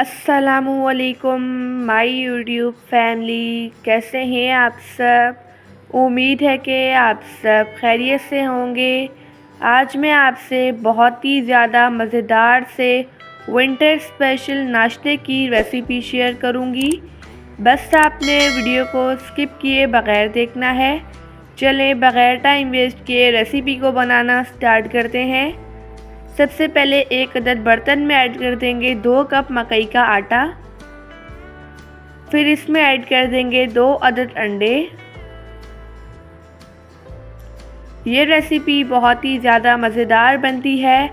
अस्सलामुअलैकुम my YouTube family, कैसे हैं आप सब। उम्मीद है कि आप सब खैरियत से होंगे। आज मैं आपसे बहुत ही ज़्यादा मज़ेदार से विंटर स्पेशल नाश्ते की रेसिपी शेयर करूंगी। बस आपने वीडियो को स्किप किए बग़ैर देखना है। चलें बग़ैर टाइम वेस्ट किए रेसिपी को बनाना स्टार्ट करते हैं। सबसे पहले एक अदद बर्तन में ऐड कर देंगे 2 कप मकई का आटा। फिर इसमें ऐड कर देंगे 2 अदद अंडे। ये रेसिपी बहुत ही ज़्यादा मज़ेदार बनती है।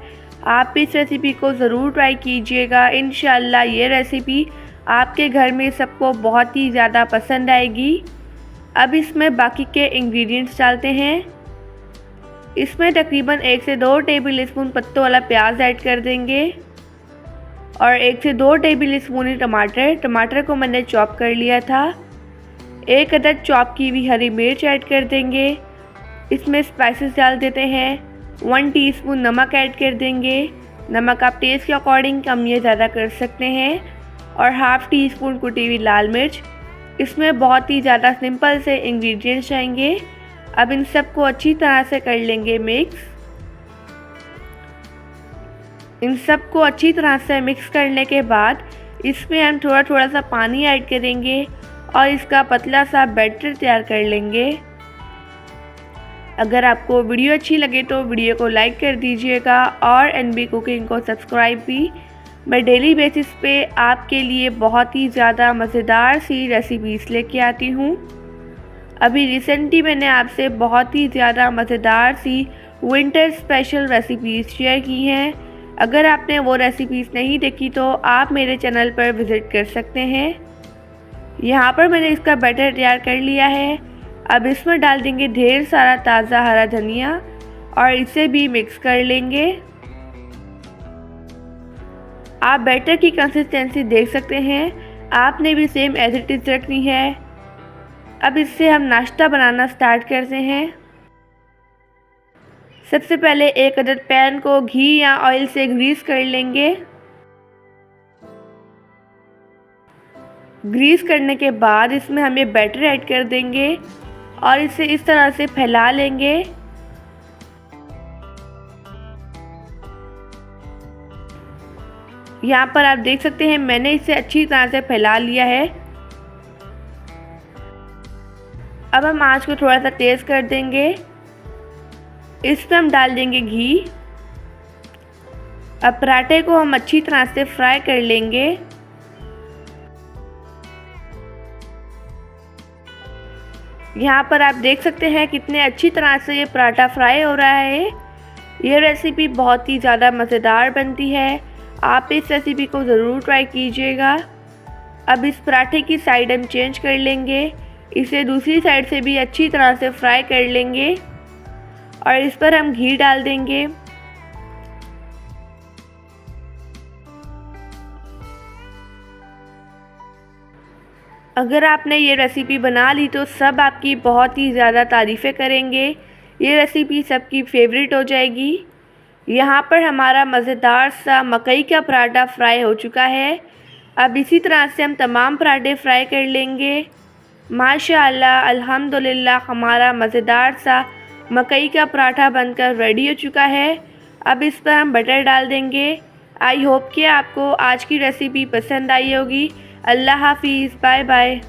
आप इस रेसिपी को ज़रूर ट्राई कीजिएगा। इंशाअल्लाह ये रेसिपी आपके घर में सबको बहुत ही ज़्यादा पसंद आएगी। अब इसमें बाकी के इंग्रेडिएंट्स डालते हैं। इसमें तकरीबन 1 से 2 टेबल स्पून पत्तों वाला प्याज ऐड कर देंगे और 1 से 2 टेबल स्पून टमाटर को मैंने चॉप कर लिया था। 1 अदद चॉप की हुई हरी मिर्च ऐड कर देंगे। इसमें स्पाइसेस डाल देते हैं। 1 टीस्पून नमक ऐड कर देंगे। नमक आप टेस्ट के अकॉर्डिंग कम या ज़्यादा कर सकते हैं। और हाफ़ टी स्पून कुटी हुई लाल मिर्च। इसमें बहुत ही ज़्यादा सिंपल से इंग्रेडिएंट्स आएंगे। अब इन सबको अच्छी तरह से कर लेंगे मिक्स। इन सबको अच्छी तरह से मिक्स करने के बाद इसमें हम थोड़ा थोड़ा सा पानी ऐड करेंगे और इसका पतला सा बैटर तैयार कर लेंगे। अगर आपको वीडियो अच्छी लगे तो वीडियो को लाइक कर दीजिएगा और एनबी कुकिंग को सब्सक्राइब भी। मैं डेली बेसिस पे आपके लिए बहुत ही ज़्यादा मज़ेदार सी रेसिपीज़ लेके आती हूँ। अभी रिसेंटली मैंने आपसे बहुत ही ज़्यादा मज़ेदार सी विंटर स्पेशल रेसिपीज़ शेयर की हैं। अगर आपने वो रेसिपीज़ नहीं देखी तो आप मेरे चैनल पर विज़िट कर सकते हैं। यहाँ पर मैंने इसका बैटर तैयार कर लिया है। अब इसमें डाल देंगे ढेर सारा ताज़ा हरा धनिया और इसे भी मिक्स कर लेंगे। आप बैटर की कंसिस्टेंसी देख सकते हैं। आपने भी सेम एज इट इज़ रखनी है। अब इससे हम नाश्ता बनाना स्टार्ट करते हैं। सबसे पहले एक अदद पैन को घी या ऑयल से ग्रीस कर लेंगे। ग्रीस करने के बाद इसमें हम ये बैटर ऐड कर देंगे और इसे इस तरह से फैला लेंगे। यहाँ पर आप देख सकते हैं मैंने इसे अच्छी तरह से फैला लिया है। अब हम आंच को थोड़ा सा तेज़ कर देंगे। इसमें हम डाल देंगे घी। अब पराठे को हम अच्छी तरह से फ्राई कर लेंगे। यहाँ पर आप देख सकते हैं कितने अच्छी तरह से ये पराठा फ्राई हो रहा है। ये रेसिपी बहुत ही ज़्यादा मज़ेदार बनती है। आप इस रेसिपी को ज़रूर ट्राई कीजिएगा। अब इस पराठे की साइड हम चेंज कर लेंगे। इसे दूसरी साइड से भी अच्छी तरह से फ्राई कर लेंगे और इस पर हम घी डाल देंगे। अगर आपने ये रेसिपी बना ली तो सब आपकी बहुत ही ज़्यादा तारीफ़ें करेंगे। ये रेसिपी सबकी फेवरेट हो जाएगी। यहाँ पर हमारा मज़ेदार सा मकई का पराठा फ्राई हो चुका है। अब इसी तरह से हम तमाम पराठे फ्राई कर लेंगे। माशाअल्लाह अल्हम्दुलिल्लाह हमारा मज़ेदार सा मकई का पराठा बनकर रेडी हो चुका है। अब इस पर हम बटर डाल देंगे। आई होप कि आपको आज की रेसिपी पसंद आई होगी। अल्लाह हाफिज़, बाय बाय।